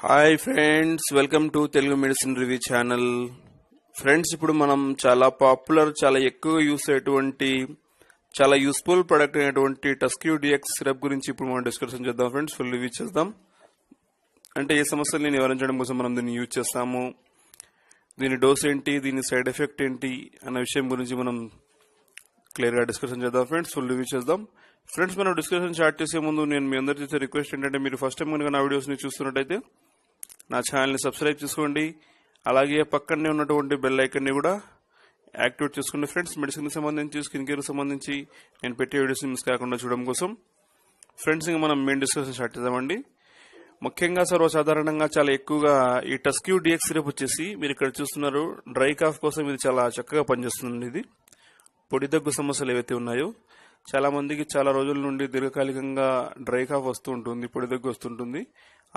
Hi friends, welcome to Telugu medicine review channel. Friends, ఇప్పుడు మనం చాలా పాపులర్, చాలా ఎక్కువగా యూస్ అయ్యేటువంటి, చాలా యూస్ఫుల్ ప్రొడక్ట్ అయినటువంటి టస్క్యూ డిఎక్స్ సిరప్ గురించి ఇప్పుడు మనం డిస్కషన్ చేద్దాం. ఫ్రెండ్స్, ఫుల్ రివ్యూ చేద్దాం. అంటే ఏ సమస్యల్ని నివారించడం కోసం మనం దీన్ని యూజ్ చేస్తాము, దీని డోస్ ఏంటి, దీని సైడ్ ఎఫెక్ట్ ఏంటి అన్న విషయం గురించి మనం క్లియర్గా డిస్కషన్ చేద్దాం. ఫ్రెండ్స్, ఫుల్ రివ్యూ చేద్దాం. ఫ్రెండ్స్, మనం డిస్కషన్ స్టార్ట్ చేసే ముందు నేను మీ అందరి చేసే రిక్వెస్ట్ ఏంటంటే, మీరు ఫస్ట్ టైం కనుక నా వీడియోస్ని చూస్తున్నట్టయితే నా ఛానల్ని సబ్స్క్రైబ్ చేసుకోండి. అలాగే పక్కనే ఉన్నటువంటి బెల్ ఐకన్ని కూడా యాక్టివేట్ చేసుకోండి. ఫ్రెండ్స్, మెడిసిన్కి సంబంధించి, స్కిన్ కేర్కి సంబంధించి నేను పెట్టే వీడియోస్ని మిస్ కాకుండా చూడడం కోసం. ఫ్రెండ్స్, ఇంకా మనం మెయిన్ డిస్కషన్ స్టార్ట్ చేద్దామండి. ముఖ్యంగా సర్వసాధారణంగా చాలా ఎక్కువగా ఈ టస్క్యూ డిఎక్స్ సిరప్ వచ్చేసి మీరు ఇక్కడ చూస్తున్నారు, డ్రై కాఫ్ కోసం ఇది చాలా చక్కగా పనిచేస్తుంది. ఇది పొడి దగ్గు సమస్యలు ఏవైతే ఉన్నాయో, చాలా మందికి చాలా రోజుల నుండి దీర్ఘకాలికంగా డ్రై కాఫ్ వస్తూ ఉంటుంది, పొడి దగ్గు వస్తుంటుంది.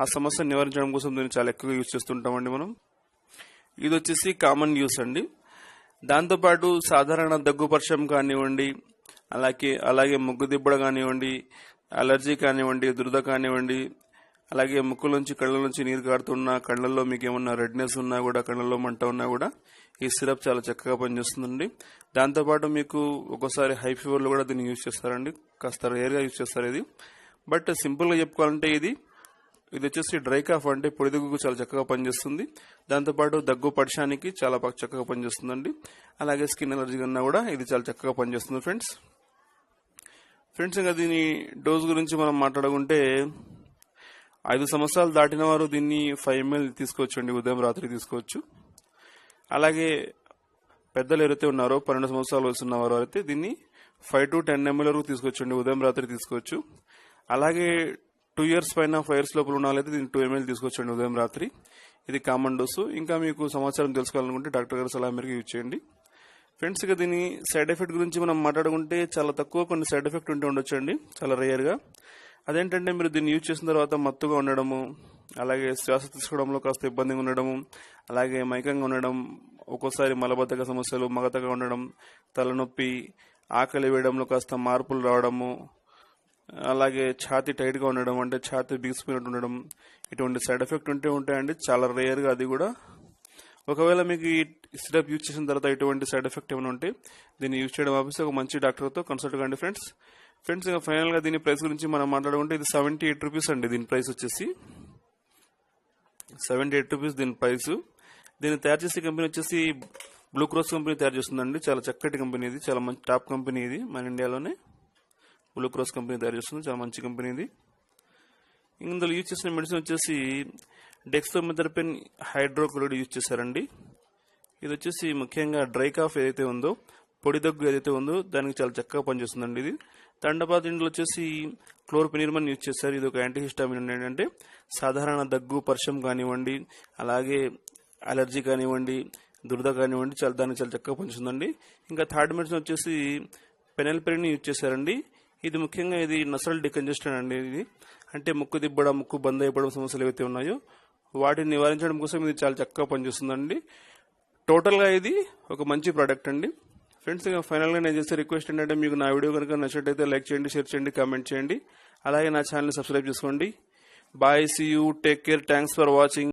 ఆ సమస్యను నివారించడం కోసం దీన్ని చాలా ఎక్కువగా యూజ్ చేస్తుంటామండి మనం. ఇది వచ్చేసి కామన్ యూస్ అండి. దాంతోపాటు సాధారణ దగ్గు పరిచయం కానివ్వండి, అలాగే ముగ్గు దిబ్బడ కానివ్వండి, అలర్జీ కానివ్వండి, దురద కానివ్వండి, అలాగే ముక్కులోంచి కళ్ళ నుంచి నీరు కారుతున్నా, కళ్ళల్లో మీకు ఏమన్నా రెడ్నెస్ ఉన్నా కూడా, కళ్ళల్లో మంట ఉన్నా కూడా ఈ సిరప్ చాలా చక్కగా పనిచేస్తుందండి. దాంతోపాటు మీకు ఒక్కోసారి హై ఫీవర్లో కూడా దీన్ని యూజ్ చేస్తారండి. కాస్త రేర్గా యూజ్ చేస్తారు ఇది. బట్ సింపుల్గా చెప్పుకోవాలంటే ఇది వచ్చేసి డ్రై కాఫ్ అంటే పొడి దగ్గుకు చాలా చక్కగా పనిచేస్తుంది. దాంతోపాటు దగ్గు పడిశానికి చాలా చక్కగా పనిచేస్తుందండి. అలాగే స్కిన్ ఎలర్జీ కన్నా కూడా ఇది చాలా చక్కగా పనిచేస్తుంది. ఫ్రెండ్స్, ఇంకా దీని డోస్ గురించి మనం మాట్లాడుకుంటే, 5 సంవత్సరాలు దాటిన వారు దీన్ని 5 ml తీసుకోవచ్చు అండి, ఉదయం రాత్రి తీసుకోవచ్చు. అలాగే పెద్దలు ఎవరైతే ఉన్నారో 12 సంవత్సరాలు వయసు ఉన్నవారు అయితే దీన్ని 5 to 10 ml వరకు తీసుకోవచ్చు అండి, ఉదయం రాత్రి తీసుకోవచ్చు. అలాగే 2 years పైన 5 years లోపల ఉన్న వాళ్ళైతే దీన్ని 2 ml తీసుకోవచ్చు అండి, ఉదయం రాత్రి. ఇది కామన్ డోసు. ఇంకా మీకు సమాచారం తెలుసుకోవాలనుకుంటే డాక్టర్ గారి సలహా మేరకు యూజ్ చేయండి. ఫ్రెండ్స్, ఇక దీని సైడ్ ఎఫెక్ట్ గురించి మనం మాట్లాడుకుంటే చాలా తక్కువ కొన్ని సైడ్ ఎఫెక్ట్ ఉంటే ఉండొచ్చు అండి, చాలా రేర్గా. అదేంటంటే, మీరు దీన్ని యూజ్ చేసిన తర్వాత మత్తుగా ఉండడము, అలాగే శ్వాస తీసుకోవడంలో కాస్త ఇబ్బందిగా ఉండడము, అలాగే మైకంగా ఉండడం, ఒక్కోసారి మలబద్ధక సమస్యలు, మగతగా ఉండడం, తలనొప్పి, ఆకలి వేయడంలో కాస్త మార్పులు రావడము, అలాగే ఛాతీ టైట్గా ఉండడం, అంటే ఛాతీ బిగిసిపోయినట్టు ఉండడం, ఇటువంటి సైడ్ ఎఫెక్ట్ ఉంటాయండి, చాలా రేర్గా. అది కూడా ఒకవేళ మీకు ఈ సిరప్ యూజ్ చేసిన తర్వాత ఇటువంటి సైడ్ ఎఫెక్ట్ ఏమైనా ఉంటే దీన్ని యూజ్ చేయడం ఆపేసి ఒక మంచి డాక్టర్తో కన్సల్ట్ కండి. ఫ్రెండ్స్, ఇంకా ఫైనల్గా దీని ప్రైస్ గురించి మనం మాట్లాడుకుంటే, ఇది 78 రూపీస్ అండి. దీని ప్రైస్ వచ్చేసి 78 రూపీస్ దీని ప్రైస్. దీన్ని తయారు చేసే కంపెనీ వచ్చేసి బ్లూ క్రాస్ కంపెనీ తయారు చేస్తుందండి. చాలా చక్కటి కంపెనీ ఇది, చాలా మంచి టాప్ కంపెనీ ఇది. మన ఇండియాలోనే బ్లూ క్రాస్ కంపెనీ తయారు చేస్తుంది, చాలా మంచి కంపెనీ ఇది. ఇందులో యూజ్ చేసిన మెడిసిన్ వచ్చేసి డెక్స్ట్రోమెథర్పెన్ హైడ్రోక్లోరైడ్ యూజ్ చేశారండి. ఇది వచ్చేసి ముఖ్యంగా డ్రై కాఫ్ ఏదైతే ఉందో, పొడి దగ్గు ఏదైతే ఉందో దానికి చాలా చక్కగా పనిచేస్తుందండి ఇది. దాంతోపాటు ఇందులో వచ్చేసి క్లోర్ఫెనిర్మన్ యూజ్ చేశారు. ఇది ఒక యాంటీహిస్టామిన్. ఏంటంటే సాధారణ దగ్గు పరిచయం కానివ్వండి, అలాగే అలర్జీ కానివ్వండి, దురద కానివ్వండి, దానికి చాలా చక్కగా పనిచేస్తుందండి. ఇంకా థర్డ్ మెడిసిన్ వచ్చేసి పెనెల్పెరిన్ యూజ్ చేశారండి. ఇది ముఖ్యంగా ఇది నసల్ డికంజెస్టెంట్ అండి. ఇది అంటే ముక్కు దిబ్బడం, ముక్కు బంద్ అయిపోవడం సమస్యలు ఏవైతే ఉన్నాయో వాటిని నివారించడం కోసం ఇది చాలా చక్కగా పనిచేస్తుందండి. టోటల్గా ఇది ఒక మంచి ప్రోడక్ట్ అండి. ఫ్రెండ్స్, ఇంకా ఫైనల్గా నేను చేసే రిక్వెస్ట్ ఏంటంటే, మీకు నా వీడియో కనుక నచ్చినట్టయితే లైక్ చేయండి, షేర్ చేయండి, కామెంట్ చేయండి. అలాగే నా ఛానల్ని సబ్స్క్రైబ్ చేసుకోండి. Bye, see you, take care, thanks for watching.